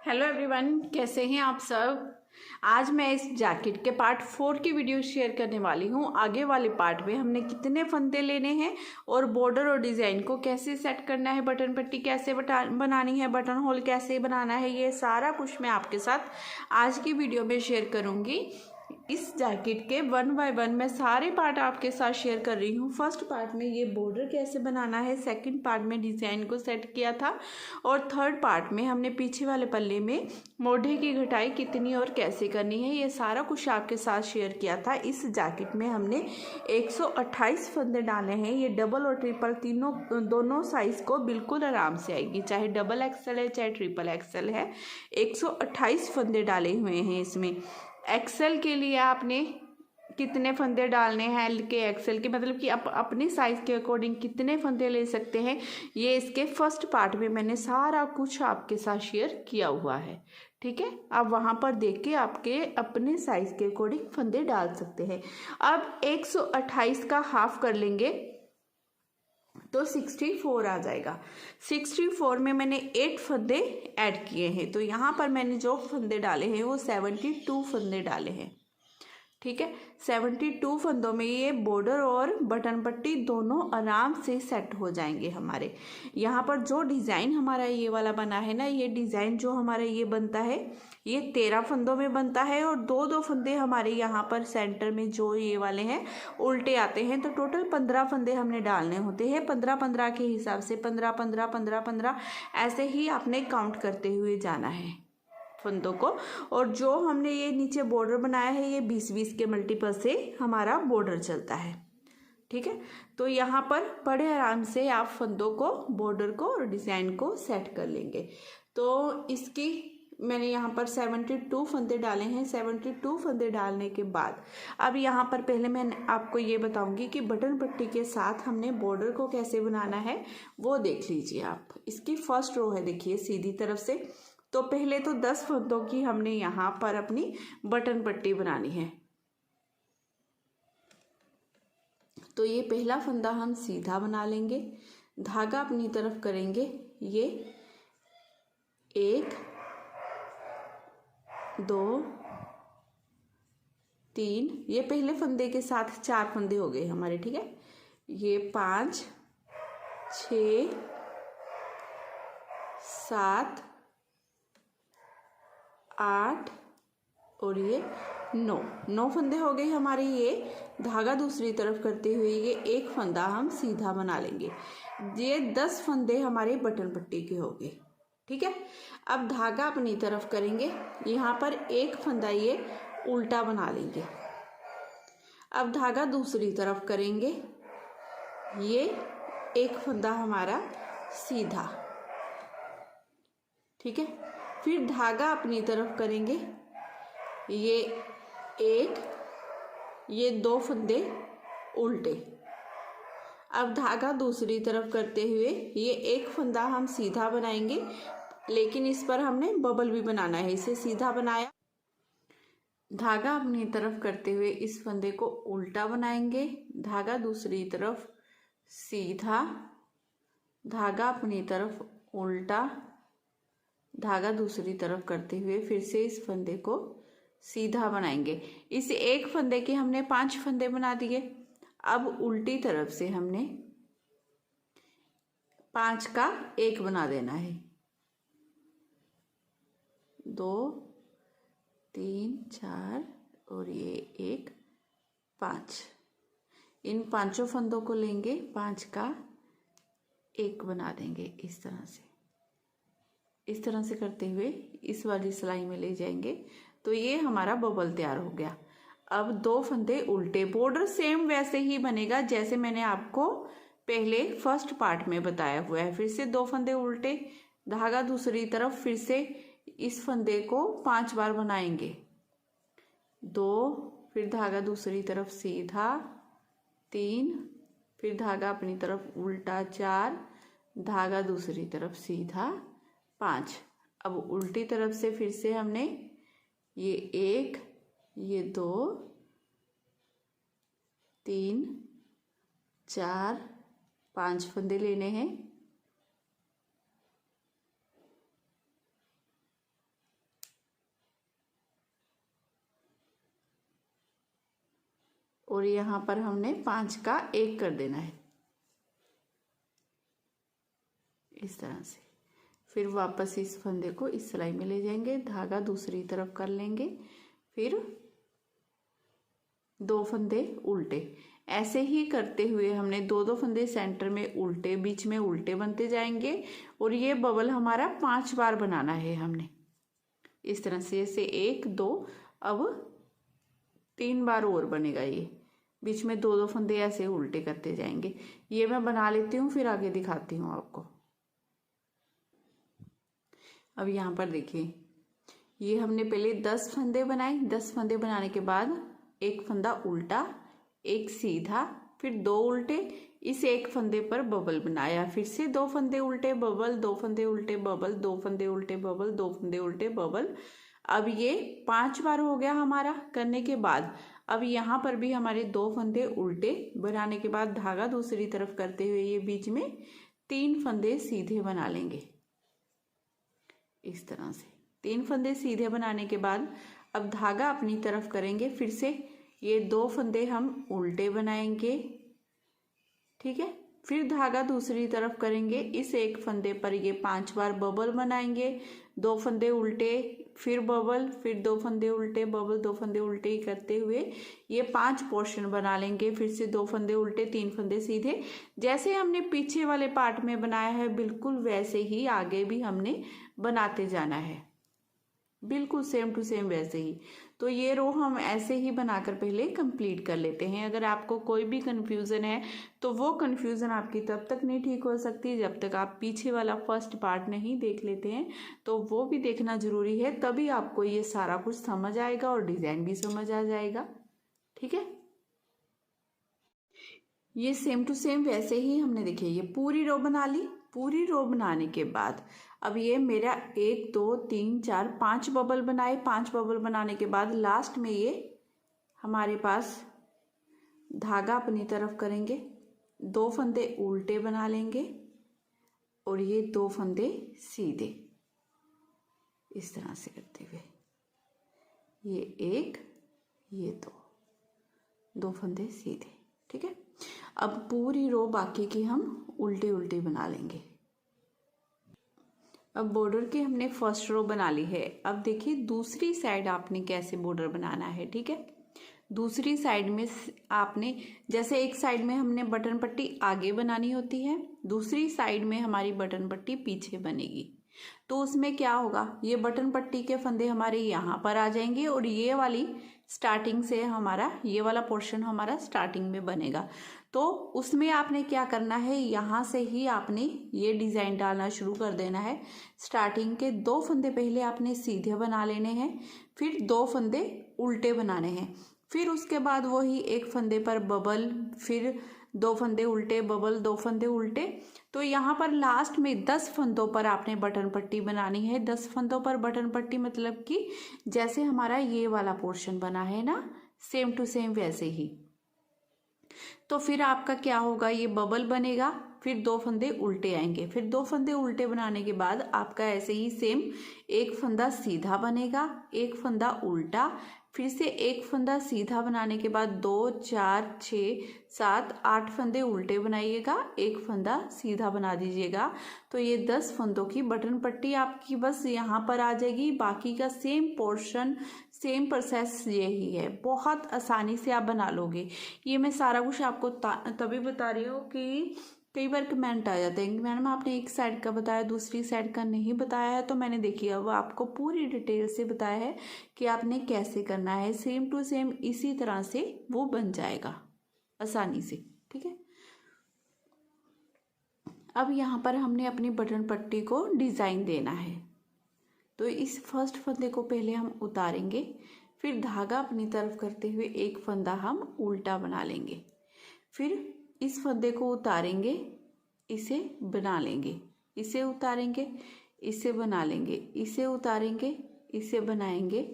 Hello everyone, कैसे हैं आप सब। आज मैं इस जैकेट के पार्ट 4 की वीडियो शेयर करने वाली हूँ। आगे वाले पार्ट में हमने कितने फंदे लेने हैं और बॉर्डर और डिज़ाइन को कैसे सेट करना है, बटन पट्टी कैसे बनानी है, बटन होल कैसे बनाना है, ये सारा कुछ मैं आपके साथ आज की वीडियो में शेयर करूँगी। इस जैकेट के 1 बाय 1 मैं सारे पार्ट आपके साथ शेयर कर रही हूँ। फर्स्ट पार्ट में ये बॉर्डर कैसे बनाना है, सेकंड पार्ट में डिज़ाइन को सेट किया था और थर्ड पार्ट में हमने पीछे वाले पल्ले में मोढ़े की घटाई कितनी और कैसे करनी है, ये सारा कुछ आपके साथ शेयर किया था। इस जैकेट में हमने 128 फंदे डाले हैं। ये डबल और ट्रिपल दोनों साइज़ को बिल्कुल आराम से आएगी, चाहे डबल एक्सल है चाहे ट्रिपल एक्सल है। 128 फंदे डाले हुए हैं इसमें। एक्सेल के लिए आपने कितने फंदे डालने हैं, एल के एक्सेल के मतलब कि अपने साइज़ के अकॉर्डिंग कितने फंदे ले सकते हैं, ये इसके फर्स्ट पार्ट में मैंने सारा कुछ आपके साथ शेयर किया हुआ है। ठीक है, आप वहाँ पर देख के आपके अपने साइज़ के अकॉर्डिंग फंदे डाल सकते हैं। अब 128 का हाफ कर लेंगे तो 64 आ जाएगा। 64 में मैंने 8 फंदे ऐड किए हैं, तो यहाँ पर मैंने जो फंदे डाले हैं वो 72 फंदे डाले हैं। ठीक है, 72 फंदों में ये बॉर्डर और बटन पट्टी दोनों आराम से सेट हो जाएंगे हमारे। यहाँ पर जो डिज़ाइन हमारा ये वाला बना है ना, ये डिज़ाइन जो हमारा ये बनता है ये 13 फंदों में बनता है और दो दो फंदे हमारे यहाँ पर सेंटर में जो ये वाले हैं उल्टे आते हैं। तो टोटल 15 फंदे हमने डालने होते हैं। 15-15 के हिसाब से 15-15-15-15 ऐसे ही आपने काउंट करते हुए जाना है फंदों को। और जो हमने ये नीचे बॉर्डर बनाया है ये 20-20 के मल्टीपल से हमारा बॉर्डर चलता है। ठीक है, तो यहाँ पर बड़े आराम से आप फंदों को, बॉर्डर को और डिज़ाइन को सेट कर लेंगे। तो इसकी मैंने यहाँ पर 72 फंदे डाले हैं। 72 फंदे डालने के बाद अब यहाँ पर पहले मैं आपको ये बताऊंगी कि बटन पट्टी के साथ हमने बॉर्डर को कैसे बनाना है, वो देख लीजिए आप। इसकी फर्स्ट रो है, देखिए सीधी तरफ से। तो पहले तो 10 फंदों की हमने यहाँ पर अपनी बटन पट्टी बनानी है। तो ये पहला फंदा हम सीधा बना लेंगे, धागा अपनी तरफ करेंगे। ये 1 2 3, ये पहले फंदे के साथ 4 फंदे हो गए हमारे। ठीक है, ये 5 6 7 8 और ये 9 फंदे हो गए हमारे। ये धागा दूसरी तरफ करते हुए ये एक फंदा हम सीधा बना लेंगे। ये 10 फंदे हमारे बटन पट्टी के हो गए। ठीक है, अब धागा अपनी तरफ करेंगे, यहाँ पर एक फंदा ये उल्टा बना लेंगे। अब धागा दूसरी तरफ करेंगे, ये एक फंदा हमारा सीधा। ठीक है, फिर धागा अपनी तरफ करेंगे, ये 1 ये 2 फंदे उल्टे। अब धागा दूसरी तरफ करते हुए ये एक फंदा हम सीधा बनाएंगे, लेकिन इस पर हमने बबल भी बनाना है। इसे सीधा बनाया, धागा अपनी तरफ करते हुए इस फंदे को उल्टा बनाएंगे, धागा दूसरी तरफ सीधा, धागा अपनी तरफ उल्टा, धागा दूसरी तरफ करते हुए फिर से इस फंदे को सीधा बनाएंगे। इस एक फंदे के हमने 5 फंदे बना दिए। अब उल्टी तरफ से हमने 5 का 1 बना देना है। 2 3 4 और ये 1 5, इन 5 फंदों को लेंगे, 5 का 1 बना देंगे इस तरह से। इस तरह से करते हुए इस वाली सिलाई में ले जाएंगे, तो ये हमारा बबल तैयार हो गया। अब 2 फंदे उल्टे, बॉर्डर सेम वैसे ही बनेगा जैसे मैंने आपको पहले फर्स्ट पार्ट में बताया हुआ है। फिर से 2 फंदे उल्टे, धागा दूसरी तरफ, फिर से इस फंदे को 5 बार बनाएंगे। 2, फिर धागा दूसरी तरफ सीधा 3, फिर धागा अपनी तरफ उल्टा 4, धागा दूसरी तरफ सीधा 5। अब उल्टी तरफ से फिर से हमने ये 1 ये 2 3 4 5 फंदे लेने हैं। और यहाँ पर हमने 5 का 1 कर देना है इस तरह से। फिर वापस इस फंदे को इस सिलाई में ले जाएंगे, धागा दूसरी तरफ कर लेंगे, फिर 2 फंदे उल्टे। ऐसे ही करते हुए हमने 2 फंदे सेंटर में उल्टे, बीच में उल्टे बनते जाएंगे और ये बबल हमारा 5 बार बनाना है हमने इस तरह से। ऐसे 1 2, अब 3 बार और बनेगा ये। बीच में 2 फंदे ऐसे उल्टे करते जाएंगे। ये मैं बना लेती हूँ, फिर आगे दिखाती हूँ आपको। अब यहाँ पर देखिए, ये हमने पहले 10 फंदे बनाए। 10 फंदे बनाने के बाद 1 फंदा उल्टा, 1 सीधा, फिर 2 उल्टे, इस 1 फंदे पर बबल बनाया, फिर से 2 फंदे उल्टे बबल, 2 फंदे उल्टे बबल, 2 फंदे उल्टे बबल, 2 फंदे उल्टे बबल। अब ये 5 बार हो गया हमारा करने के बाद। अब यहाँ पर भी हमारे 2 फंदे उल्टे बनाने के बाद धागा दूसरी तरफ करते हुए ये बीच में 3 फंदे सीधे बना लेंगे इस तरह से। 3 फंदे सीधे बनाने के बाद अब धागा अपनी तरफ करेंगे, फिर से ये 2 फंदे हम उल्टे बनाएंगे, ठीक है। फिर धागा दूसरी तरफ करेंगे, इस 1 फंदे पर ये 5 बार बबल बनाएंगे, 2 फंदे उल्टे, फिर बबल, फिर 2 फंदे उल्टे बबल, 2 फंदे उल्टे ही करते हुए ये 5 पोर्शन बना लेंगे। फिर से 2 फंदे उल्टे, 3 फंदे सीधे, जैसे हमने पीछे वाले पार्ट में बनाया है बिल्कुल वैसे ही आगे भी हमने बनाते जाना है, बिल्कुल सेम टू सेम वैसे ही। तो ये रो हम ऐसे ही बनाकर पहले कंप्लीट कर लेते हैं। अगर आपको कोई भी कंफ्यूजन है तो वो कंफ्यूजन आपकी तब तक नहीं ठीक हो सकती जब तक आप पीछे वाला फर्स्ट पार्ट नहीं देख लेते हैं। तो वो भी देखना जरूरी है, तभी आपको ये सारा कुछ समझ आएगा और डिजाइन भी समझ आ जाएगा, ठीक है। ये सेम टू सेम वैसे ही हमने देखिए ये पूरी रो बना ली। पूरी रो बनाने के बाद अब ये मेरा 1 2 3 4 5 बबल बनाए। 5 बबल बनाने के बाद लास्ट में ये हमारे पास धागा अपनी तरफ करेंगे, 2 फंदे उल्टे बना लेंगे और ये 2 फंदे सीधे इस तरह से करते हुए ये 1 ये 2 फंदे सीधे, ठीक है। अब पूरी रो बाकी की हम उल्टे उल्टे बना लेंगे। अब बॉर्डर की हमने फर्स्ट रो बना ली है। अब देखिए दूसरी साइड आपने कैसे बॉर्डर बनाना है, ठीक है। दूसरी साइड में आपने, जैसे एक साइड में हमने बटन पट्टी आगे बनानी होती है, दूसरी साइड में हमारी बटन पट्टी पीछे बनेगी। तो उसमें क्या होगा, ये बटन पट्टी के फंदे हमारे यहाँ पर आ जाएंगे और ये वाली स्टार्टिंग से हमारा ये वाला पोर्शन हमारा स्टार्टिंग में बनेगा। तो उसमें आपने क्या करना है, यहाँ से ही आपने ये डिज़ाइन डालना शुरू कर देना है। स्टार्टिंग के 2 फंदे पहले आपने सीधे बना लेने हैं, फिर 2 फंदे उल्टे बनाने हैं, फिर उसके बाद वही 1 फंदे पर बबल, फिर 2 फंदे उल्टे बबल, 2 फंदे उल्टे। तो यहाँ पर लास्ट में 10 फंदों पर आपने बटन पट्टी बनानी है। 10 फंदों पर बटन पट्टी मतलब कि जैसे हमारा ये वाला पोर्शन बना है ना, सेम टू सेम वैसे ही। तो फिर आपका क्या होगा, ये बबल बनेगा, फिर 2 फंदे उल्टे आएंगे, फिर 2 फंदे उल्टे बनाने के बाद आपका ऐसे ही सेम 1 फंदा सीधा बनेगा, 1 फंदा उल्टा, फिर से 1 फंदा सीधा बनाने के बाद 2 4 6 7 8 फंदे उल्टे बनाइएगा, 1 फंदा सीधा बना दीजिएगा। तो ये 10 फंदों की बटन पट्टी आपकी बस यहाँ पर आ जाएगी। बाकी का सेम पोर्शन, सेम प्रोसेस यही है, बहुत आसानी से आप बना लोगे। ये मैं सारा कुछ आपको तभी बता रही हूँ कि कई बार कमेंट आ जाते हैं कि मैडम आपने एक साइड का बताया दूसरी साइड का नहीं बताया है। तो मैंने देखिए अब आपको पूरी डिटेल से बताया है कि आपने कैसे करना है। सेम टू सेम इसी तरह से वो बन जाएगा आसानी से, ठीक है। अब यहाँ पर हमने अपनी बटन पट्टी को डिज़ाइन देना है। तो इस फर्स्ट फंदे को पहले हम उतारेंगे, फिर धागा अपनी तरफ करते हुए 1 फंदा हम उल्टा बना लेंगे, फिर इस फंदे को उतारेंगे, इसे बना लेंगे, इसे उतारेंगे, इसे बना लेंगे, इसे उतारेंगे, इसे बनाएंगे,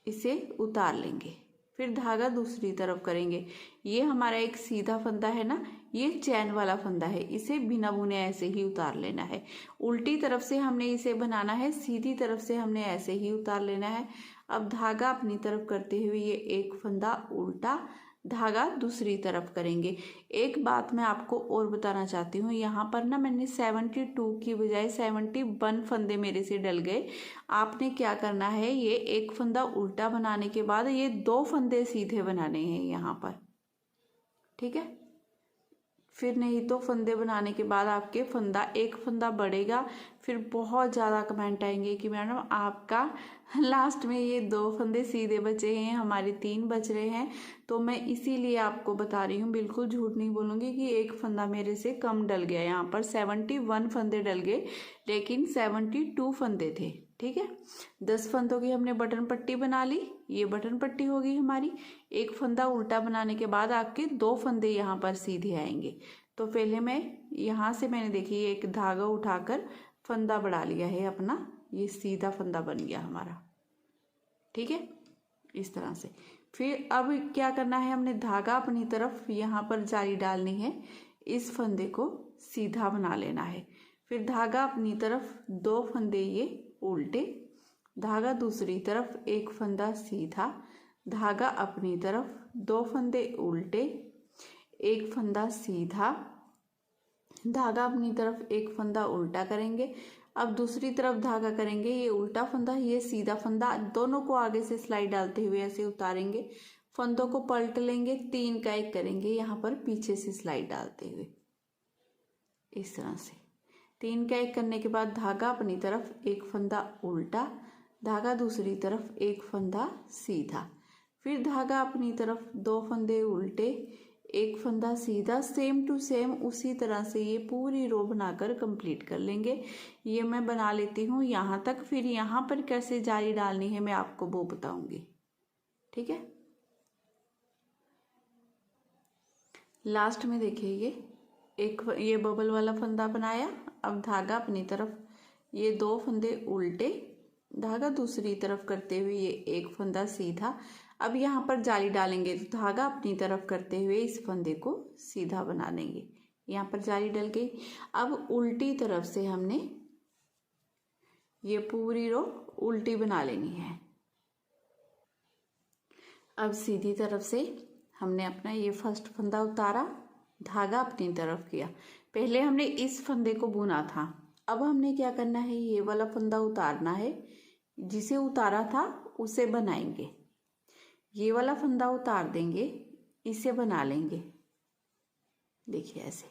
इसे उतार लेंगे, फिर धागा दूसरी तरफ करेंगे। ये हमारा एक सीधा फंदा है ना, ये चैन वाला फंदा है, इसे बिना बुने ऐसे ही उतार लेना है। उल्टी तरफ से हमने इसे बनाना है, सीधी तरफ से हमने ऐसे ही उतार लेना है। अब धागा अपनी तरफ करते हुए ये 1 फंदा उल्टा, धागा दूसरी तरफ करेंगे। एक बात मैं आपको और बताना चाहती हूँ, यहाँ पर ना मैंने 72 की बजाय 71 फंदे मेरे से डल गए। आपने क्या करना है, ये एक फंदा उल्टा बनाने के बाद ये 2 फंदे सीधे बनाने हैं यहाँ पर, ठीक है। फिर नहीं तो फंदे बनाने के बाद आपके एक फंदा बढ़ेगा, फिर बहुत ज़्यादा कमेंट आएंगे कि मैडम आपका लास्ट में ये 2 फंदे सीधे बचे हैं, हमारे 3 बच रहे हैं। तो मैं इसीलिए आपको बता रही हूँ, बिल्कुल झूठ नहीं बोलूँगी कि एक फंदा मेरे से कम डल गया। यहाँ पर 71 फंदे डल गए, लेकिन 72 फंदे थे, ठीक है। 10 फंदों की हमने बटन पट्टी बना ली, ये बटन पट्टी होगी हमारी। एक फंदा उल्टा बनाने के बाद आपके 2 फंदे यहाँ पर सीधे आएंगे। तो पहले मैं यहाँ से मैंने देखिए एक धागा उठाकर फंदा बढ़ा लिया है अपना, ये सीधा फंदा बन गया हमारा, ठीक है, इस तरह से। फिर अब क्या करना है, हमने धागा अपनी तरफ यहाँ पर जाली डालनी है, इस फंदे को सीधा बना लेना है। फिर धागा अपनी तरफ 2 फंदे ये उल्टे, धागा दूसरी तरफ एक फंदा सीधा, धागा अपनी तरफ 2 फंदे उल्टे, एक फंदा सीधा, धागा अपनी तरफ एक फंदा उल्टा करेंगे। अब दूसरी तरफ धागा करेंगे, ये उल्टा फंदा ये सीधा फंदा, दोनों को आगे से स्लाइड डालते हुए ऐसे उतारेंगे, फंदों को पलट लेंगे, 3 का 1 करेंगे यहाँ पर पीछे से स्लाइड डालते हुए, इस तरह से 3 का 1 करने के बाद धागा अपनी तरफ एक फंदा उल्टा, धागा दूसरी तरफ एक फंदा सीधा, फिर धागा अपनी तरफ 2 फंदे उल्टे, एक फंदा सीधा, सेम टू सेम उसी तरह से ये पूरी रो बनाकर कंप्लीट कर लेंगे। ये मैं बना लेती हूँ यहाँ तक, फिर यहाँ पर कैसे जाली डालनी है मैं आपको वो बताऊंगी, ठीक है। लास्ट में देखिए ये बबल वाला फंदा बनाया। अब धागा अपनी तरफ ये 2 फंदे उल्टे, धागा दूसरी तरफ करते हुए ये एक फंदा सीधा। अब यहाँ पर जाली डालेंगे तो धागा अपनी तरफ करते हुए इस फंदे को सीधा बना देंगे, यहाँ पर जाली डल गई। अब उल्टी तरफ से हमने ये पूरी रो उल्टी बना लेनी है। अब सीधी तरफ से हमने अपना ये फर्स्ट फंदा उतारा, धागा अपनी तरफ किया, पहले हमने इस फंदे को बुना था, अब हमने क्या करना है, ये वाला फंदा उतारना है, जिसे उतारा था उसे बनाएंगे, ये वाला फंदा उतार देंगे, इसे बना लेंगे। देखिए ऐसे,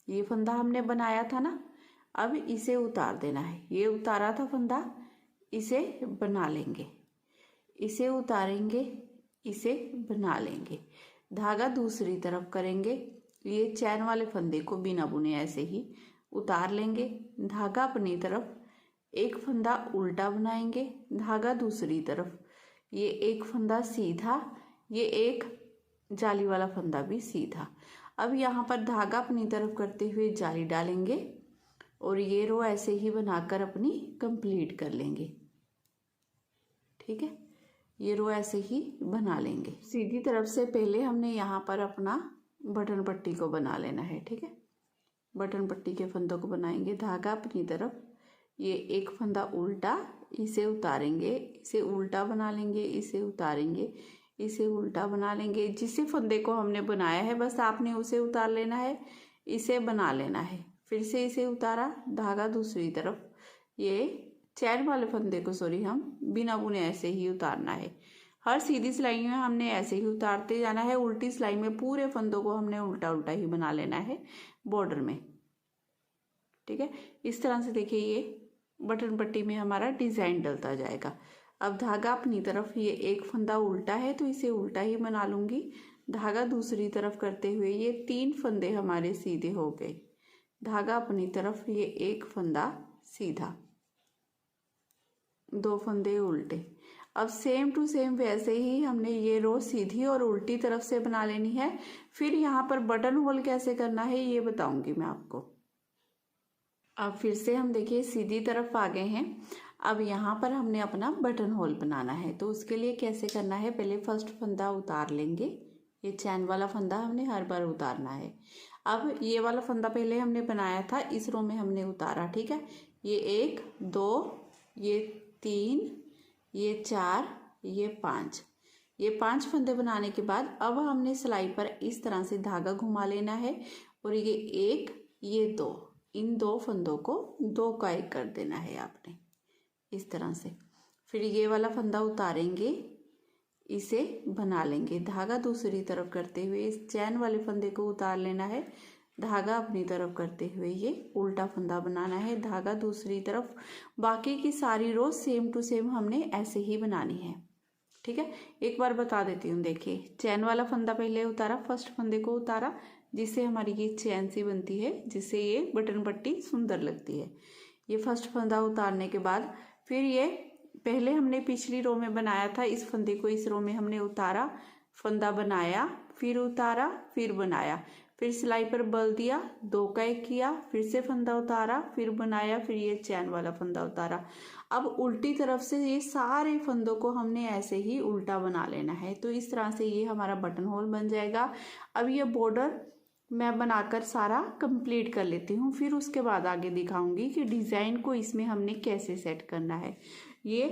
ये फंदा हमने बनाया था ना, अब इसे उतार देना है, ये उतारा था फंदा, इसे बना लेंगे, इसे उतारेंगे, इसे बना लेंगे, धागा दूसरी तरफ करेंगे, ये चैन वाले फंदे को बिना बुने ऐसे ही उतार लेंगे, धागा अपनी तरफ एक फंदा उल्टा बनाएंगे, धागा दूसरी तरफ ये एक फंदा सीधा, ये एक जाली वाला फंदा भी सीधा। अब यहाँ पर धागा अपनी तरफ करते हुए जाली डालेंगे और ये रो ऐसे ही बनाकर अपनी कंप्लीट कर लेंगे, ठीक है। ये रो ऐसे ही बना लेंगे। सीधी तरफ से पहले हमने यहाँ पर अपना बटन पट्टी को बना लेना है, ठीक है। बटन पट्टी के फंदों को बनाएंगे, धागा अपनी तरफ ये एक फंदा उल्टा, इसे उतारेंगे, इसे उल्टा बना लेंगे, इसे उतारेंगे, इसे उल्टा बना लेंगे, जिस फंदे को हमने बनाया है बस आपने उसे उतार लेना है, इसे बना लेना है, फिर से इसे उतारा, धागा दूसरी तरफ ये चैन वाले फंदे को हम बिना बुने ऐसे ही उतारना है। हर सीधी सिलाई में हमने ऐसे ही उतारते जाना है, उल्टी सिलाई में पूरे फंदों को हमने उल्टा उल्टा ही बना लेना है बॉर्डर में, ठीक है। इस तरह से देखिए ये बटन पट्टी में हमारा डिज़ाइन डलता जाएगा। अब धागा अपनी तरफ ये एक फंदा उल्टा है तो इसे उल्टा ही बना लूँगी, धागा दूसरी तरफ करते हुए ये 3 फंदे हमारे सीधे हो गए, धागा अपनी तरफ ये एक फंदा सीधा, 2 फंदे उल्टे। अब सेम टू सेम वैसे ही हमने ये रो सीधी और उल्टी तरफ से बना लेनी है। फिर यहाँ पर बटन होल कैसे करना है ये बताऊंगी मैं आपको। अब फिर से हम देखिए सीधी तरफ आ गए हैं। अब यहाँ पर हमने अपना बटन होल बनाना है, तो उसके लिए कैसे करना है, पहले फर्स्ट फंदा उतार लेंगे, ये चैन वाला फंदा हमने हर बार उतारना है। अब ये वाला फंदा पहले हमने बनाया था, इस रो में हमने उतारा, ठीक है। ये 1 2 ये 3 ये 4 ये 5, ये 5 फंदे बनाने के बाद अब हमने सिलाई पर इस तरह से धागा घुमा लेना है और ये 1 ये 2, इन 2 फंदों को 2 का 1 कर देना है आपने इस तरह से। फिर ये वाला फंदा उतारेंगे, इसे बना लेंगे, धागा दूसरी तरफ करते हुए इस चैन वाले फंदे को उतार लेना है, धागा अपनी तरफ करते हुए ये उल्टा फंदा बनाना है, धागा दूसरी तरफ। बाकी की सारी रो सेम टू सेम हमने ऐसे ही बनानी है। ठीक है, एक बार बता देती हूँ। देखिए, चैन वाला फंदा पहले उतारा, फर्स्ट फंदे को उतारा, जिससे हमारी ये चैन सी बनती है, जिससे ये बटन पट्टी सुंदर लगती है। ये फर्स्ट फंदा उतारने के बाद फिर ये पहले हमने पिछली रो में बनाया था, इस फंदे को इस रो में हमने उतारा, फंदा बनाया, फिर उतारा, फिर बनाया, फिर सिलाई पर बल दिया, 2 का 1 किया, फिर से फंदा उतारा, फिर बनाया, फिर ये चैन वाला फंदा उतारा। अब उल्टी तरफ से ये सारे फंदों को हमने ऐसे ही उल्टा बना लेना है। तो इस तरह से ये हमारा बटन होल बन जाएगा। अब ये बॉर्डर मैं बनाकर सारा कंप्लीट कर लेती हूँ, फिर उसके बाद आगे दिखाऊंगी कि डिज़ाइन को इसमें हमने कैसे सेट करना है। ये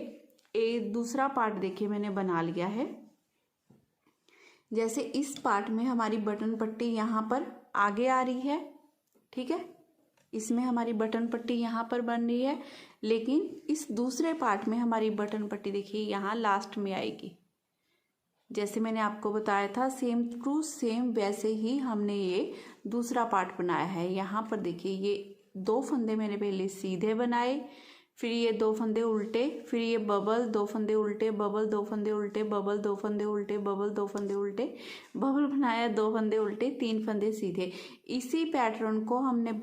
एक दूसरा पार्ट देखिए मैंने बना लिया है। जैसे इस पार्ट में हमारी बटन पट्टी यहाँ पर आगे आ रही है, ठीक है, इसमें हमारी बटन पट्टी यहाँ पर बन रही है, लेकिन इस दूसरे पार्ट में हमारी बटन पट्टी देखिए यहाँ लास्ट में आएगी। जैसे मैंने आपको बताया था सेम टू सेम वैसे ही हमने ये दूसरा पार्ट बनाया है। यहाँ पर देखिए ये 2 फंदे मैंने पहले सीधे बनाए, फिर ये 2 फंदे उल्टे, फिर ये बबल, 2 फंदे उल्टे, बबल, 2 फंदे उल्टे, बबल, 2 फंदे उल्टे, बबल, 2 फंदे उल्टे, बबल बनाया, 2 फंदे उल्टे, 3 फंदे सीधे। इसी पैटर्न को हमने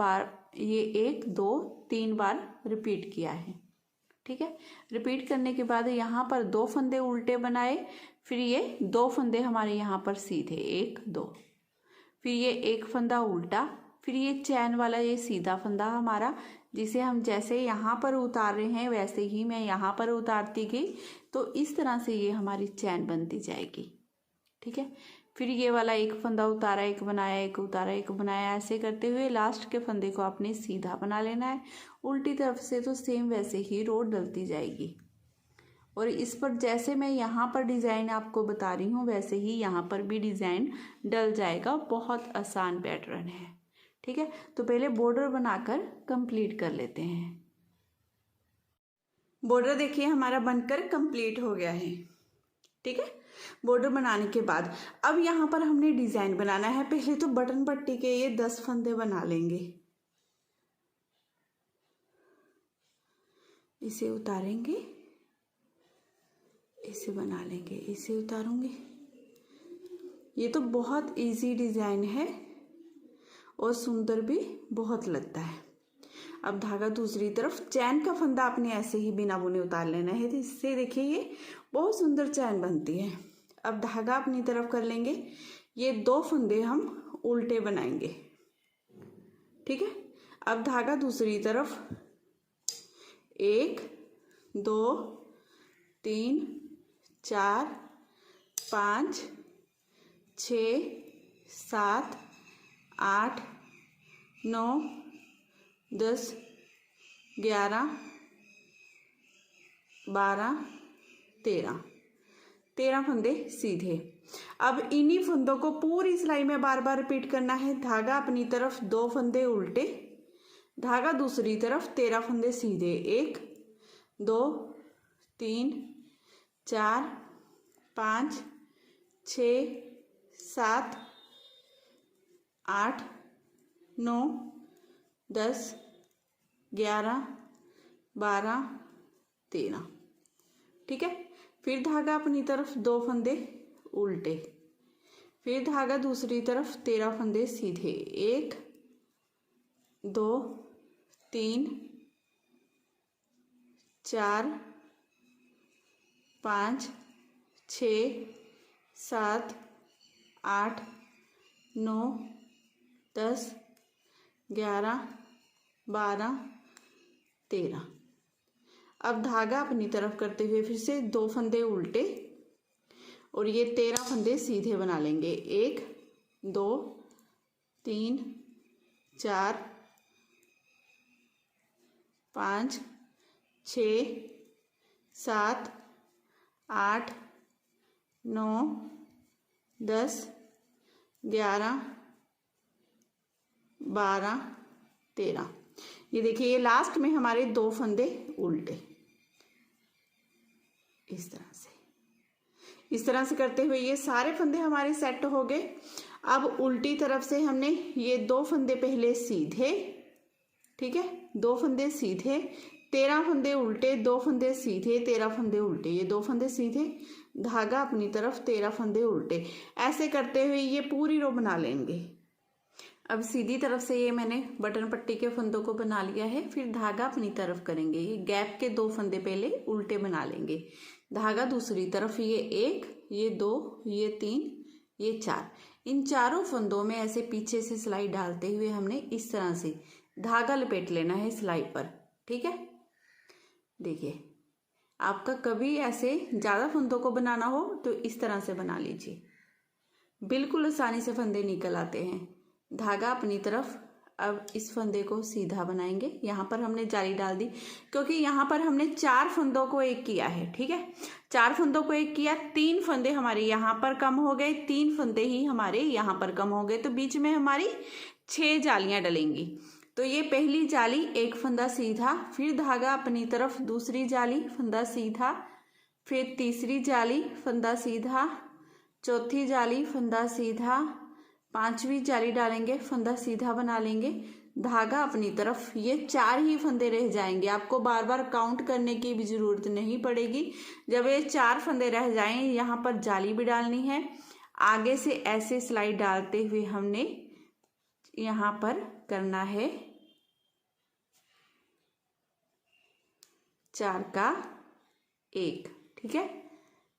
ये 1 2 3 बार रिपीट किया है। ठीक है, रिपीट करने के बाद यहाँ पर 2 फंदे उल्टे बनाए, फिर ये 2 फंदे हमारे यहाँ पर सीधे, 1 2, फिर ये 1 फंदा उल्टा, फिर ये चैन वाला ये सीधा फंदा हमारा, जिसे हम जैसे यहाँ पर उतार रहे हैं वैसे ही मैं यहाँ पर उतारती गई, तो इस तरह से ये हमारी चैन बनती जाएगी। ठीक है, फिर ये वाला 1 फंदा उतारा, 1 बनाया, 1 उतारा, 1 बनाया, ऐसे करते हुए लास्ट के फंदे को आपने सीधा बना लेना है। उल्टी तरफ से तो सेम वैसे ही रो डलती जाएगी, और इस पर जैसे मैं यहाँ पर डिज़ाइन आपको बता रही हूँ वैसे ही यहाँ पर भी डिज़ाइन डल जाएगा। बहुत आसान पैटर्न है। ठीक है, तो पहले बॉर्डर बनाकर कंप्लीट कर लेते हैं। बॉर्डर देखिए हमारा बनकर कंप्लीट हो गया है। ठीक है, बॉर्डर बनाने के बाद अब यहाँ पर हमने डिज़ाइन बनाना है। पहले तो बटन पट्टी के ये 10 फंदे बना लेंगे, इसे उतारेंगे, इसे बना लेंगे, इसे उतारूंगी। ये तो बहुत इजी डिज़ाइन है और सुंदर भी बहुत लगता है। अब धागा दूसरी तरफ, चैन का फंदा आपने ऐसे ही बिना बुने उतार लेना है, तो इससे देखिए ये बहुत सुंदर चैन बनती है। अब धागा अपनी तरफ कर लेंगे, ये 2 फंदे हम उल्टे बनाएंगे। ठीक है, अब धागा दूसरी तरफ, 1 2 3 4 5 6 7 8 9 10 11 12 13 फंदे सीधे। अब इन्हीं फंदों को पूरी सिलाई में बार बार रिपीट करना है। धागा अपनी तरफ, 2 फंदे उल्टे, धागा दूसरी तरफ, 13 फंदे सीधे, 1 2 3 4 5 6 7 8 9 10 11 12 13। ठीक है, फिर धागा अपनी तरफ, 2 फंदे उल्टे, फिर धागा दूसरी तरफ, 13 फंदे सीधे, 1 2 3 4 5 6 7 8 9 10 11 12 13। अब धागा अपनी तरफ करते हुए फिर से 2 फंदे उल्टे और ये 13 फंदे सीधे बना लेंगे, 1 2 3 4 5 6 7 8 9, 10, 11, 12, 13। ये देखिए ये लास्ट में हमारे 2 फंदे उल्टे, इस तरह से करते हुए ये सारे फंदे हमारे सेट हो गए। अब उल्टी तरफ से हमने ये 2 फंदे पहले सीधे, ठीक है, 2 फंदे सीधे, 13 फंदे उल्टे, 2 फंदे सीधे, 13 फंदे उल्टे, ये 2 फंदे सीधे, धागा अपनी तरफ, 13 फंदे उल्टे। ऐसे करते हुए ये पूरी रो बना लेंगे। अब सीधी तरफ से ये मैंने बटन पट्टी के फंदों को बना लिया है, फिर धागा अपनी तरफ करेंगे। ये गैप के 2 फंदे पहले उल्टे बना लेंगे, धागा दूसरी तरफ, ये 1, ये 2, ये 3, ये 4। इन चारों फंदों में ऐसे पीछे से सिलाई डालते हुए हमने इस तरह से धागा लपेट लेना है सिलाई पर, ठीक है। देखिए आपका कभी ऐसे ज़्यादा फंदों को बनाना हो तो इस तरह से बना लीजिए, बिल्कुल आसानी से फंदे निकल आते हैं। धागा अपनी तरफ। अब इस फंदे को सीधा बनाएंगे। यहाँ पर हमने जाली डाल दी क्योंकि यहाँ पर हमने 4 फंदों को एक किया है, ठीक है। 4 फंदों को एक किया, 3 फंदे हमारे यहाँ पर कम हो गए, 3 फंदे ही हमारे यहाँ पर कम हो गए, तो बीच में हमारी 6 जालियाँ डलेंगी। तो ये पहली जाली, एक फंदा सीधा, फिर धागा अपनी तरफ, दूसरी जाली फंदा सीधा, फिर तीसरी जाली फंदा सीधा, चौथी जाली फंदा सीधा, 5वीं जाली डालेंगे, फंदा सीधा बना लेंगे, धागा अपनी तरफ। ये 4 ही फंदे रह जाएंगे, आपको बार बार काउंट करने की भी ज़रूरत नहीं पड़ेगी। जब ये 4 फंदे रह जाएं, यहाँ पर जाली भी डालनी है। आगे से ऐसे सिलाई डालते हुए हमने यहाँ पर करना है 4 का 1, ठीक है।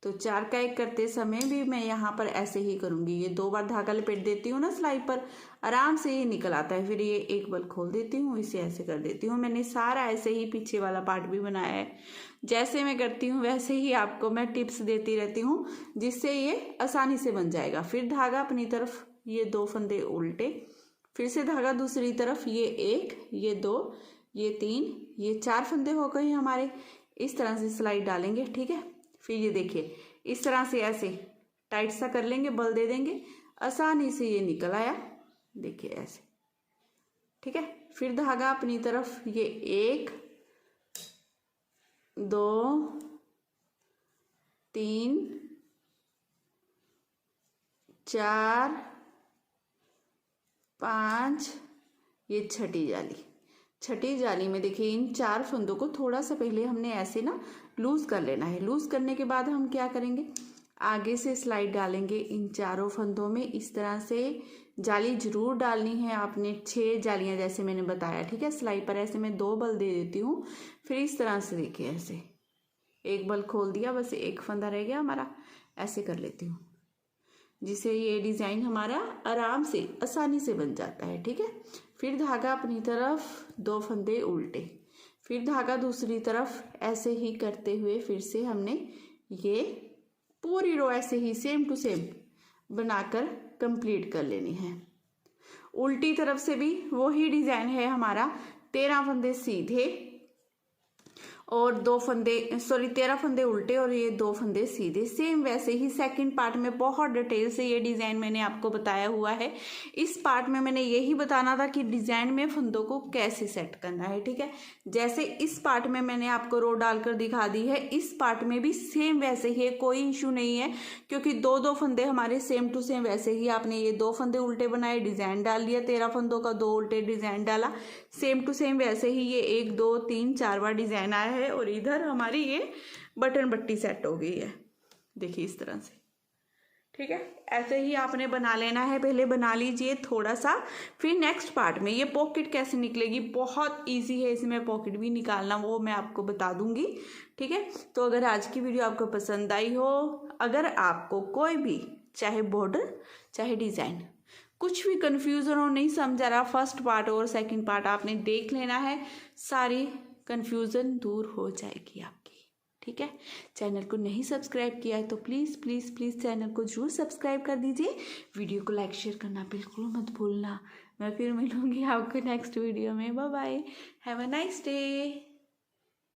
तो 4 का 1 करते समय भी मैं यहाँ पर ऐसे ही करूँगी। ये 2 बार धागा लपेट देती हूँ ना सिलाई पर, आराम से ये निकल आता है। फिर ये एक बल खोल देती हूँ, इसे ऐसे कर देती हूँ। मैंने सारा ऐसे ही पीछे वाला पार्ट भी बनाया है। जैसे मैं करती हूँ वैसे ही आपको मैं टिप्स देती रहती हूँ, जिससे ये आसानी से बन जाएगा। फिर धागा अपनी तरफ, ये 2 फंदे उल्टे, फिर से धागा दूसरी तरफ, ये 1, ये 2, ये 3, ये 4 फंदे हो गए हमारे। इस तरह से सिलाई डालेंगे, ठीक है। फिर ये देखिए इस तरह से ऐसे टाइट सा कर लेंगे, बल दे देंगे, आसानी से ये निकल आया, देखिए ऐसे, ठीक है। फिर धागा अपनी तरफ, ये 1, 2, 3, 4, 5, ये छठी जाली में देखिए इन 4 फंदों को थोड़ा सा पहले हमने ऐसे ना लूज कर लेना है। लूज करने के बाद हम क्या करेंगे, आगे से स्लाइड डालेंगे इन चारों फंदों में। इस तरह से जाली जरूर डालनी है आपने, 6 जालियां जैसे मैंने बताया, ठीक है। सिलाई पर ऐसे मैं 2 बल दे देती हूँ, फिर इस तरह से देखिए ऐसे एक बल खोल दिया, बस एक फंदा रह गया हमारा, ऐसे कर लेती हूँ, जिससे ये डिज़ाइन हमारा आराम से आसानी से बन जाता है, ठीक है। फिर धागा अपनी तरफ, 2 फंदे उल्टे, फिर धागा दूसरी तरफ, ऐसे ही करते हुए फिर से हमने ये पूरी रो ऐसे ही सेम टू सेम बनाकर कंप्लीट कर लेनी है। उल्टी तरफ से भी वही डिज़ाइन है हमारा, 13 फंदे सीधे और 13 फंदे उल्टे और ये 2 फंदे सीधे। सेम वैसे ही सेकंड पार्ट में बहुत डिटेल से ये डिज़ाइन मैंने आपको बताया हुआ है। इस पार्ट में मैंने यही बताना था कि डिज़ाइन में फंदों को कैसे सेट करना है, ठीक है। जैसे इस पार्ट में मैंने आपको रो डालकर दिखा दी है, इस पार्ट में भी सेम वैसे ही है, कोई इशू नहीं है, क्योंकि 2 फंदे हमारे सेम टू सेम वैसे ही। आपने ये 2 फंदे उल्टे बनाए, डिज़ाइन डाल दिया, 13 फंदों का 2 उल्टे डिज़ाइन डाला, सेम टू सेम वैसे ही ये 1 2 3 4 बार डिज़ाइन आया है। और इधर हमारी ये बटन पट्टी सेट हो गई है, देखिए इस तरह से, ठीक है। ऐसे ही आपने बना लेना है, पहले बना लीजिए थोड़ा सा। फिर नेक्स्ट पार्ट में ये पॉकेट कैसे निकलेगी, बहुत इजी है इसमें पॉकेट भी निकालना, वो मैं आपको बता दूंगी, ठीक है। तो अगर आज की वीडियो आपको पसंद आई हो, अगर आपको कोई भी चाहे बॉर्डर चाहे डिज़ाइन कुछ भी कन्फ्यूज़न हो, नहीं समझ आ रहा, फर्स्ट पार्ट और सेकंड पार्ट आपने देख लेना है, सारी कन्फ्यूज़न दूर हो जाएगी आपकी, ठीक है। चैनल को नहीं सब्सक्राइब किया है तो प्लीज़ प्लीज़ प्लीज़ चैनल को जरूर सब्सक्राइब कर दीजिए। वीडियो को लाइक शेयर करना बिल्कुल मत भूलना। मैं फिर मिलूँगी आपको नेक्स्ट वीडियो में। Bye bye, have a nice day.